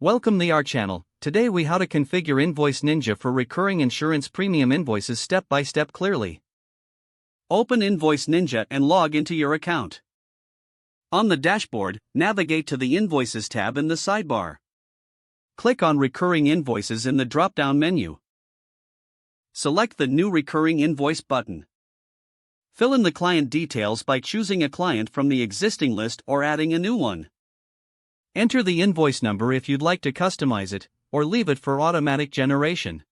Welcome to our channel. Today we how to configure Invoice Ninja for recurring insurance premium invoices step by step clearly. Open Invoice Ninja and log into your account. On the dashboard, navigate to the Invoices tab in the sidebar. Click on Recurring Invoices in the drop-down menu. Select the New Recurring Invoice button. Fill in the client details by choosing a client from the existing list or adding a new one. Enter the invoice number if you'd like to customize it, or leave it for automatic generation.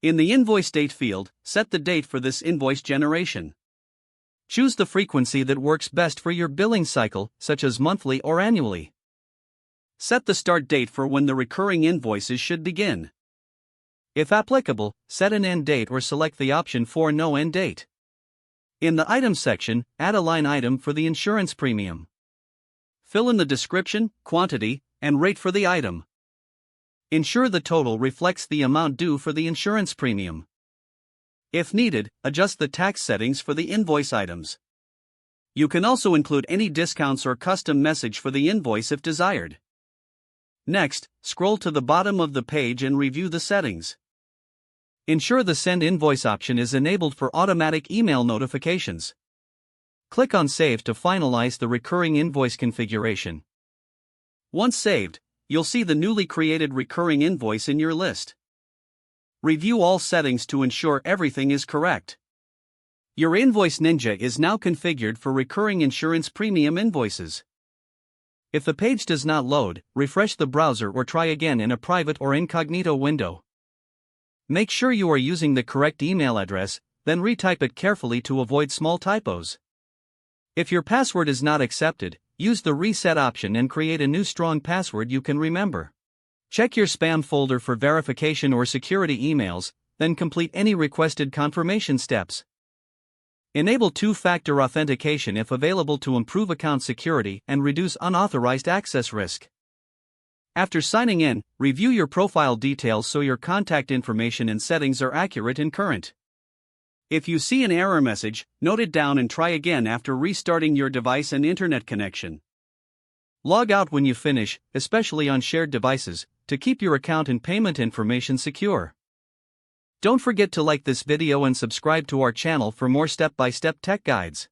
In the Invoice Date field, set the date for this invoice generation. Choose the frequency that works best for your billing cycle, such as monthly or annually. Set the start date for when the recurring invoices should begin. If applicable, set an end date or select the option for no end date. In the Items section, add a line item for the insurance premium. Fill in the description, quantity, and rate for the item. Ensure the total reflects the amount due for the insurance premium. If needed, adjust the tax settings for the invoice items. You can also include any discounts or custom message for the invoice if desired. Next, scroll to the bottom of the page and review the settings. Ensure the Send Invoice option is enabled for automatic email notifications. Click on Save to finalize the recurring invoice configuration. Once saved, you'll see the newly created recurring invoice in your list. Review all settings to ensure everything is correct. Your Invoice Ninja is now configured for recurring insurance premium invoices. If the page does not load, refresh the browser or try again in a private or incognito window. Make sure you are using the correct email address, then retype it carefully to avoid small typos. If your password is not accepted, use the reset option and create a new strong password you can remember. Check your spam folder for verification or security emails, then complete any requested confirmation steps. Enable two-factor authentication if available to improve account security and reduce unauthorized access risk. After signing in, review your profile details so your contact information and settings are accurate and current. If you see an error message, note it down and try again after restarting your device and internet connection. Log out when you finish, especially on shared devices, to keep your account and payment information secure. Don't forget to like this video and subscribe to our channel for more step-by-step tech guides.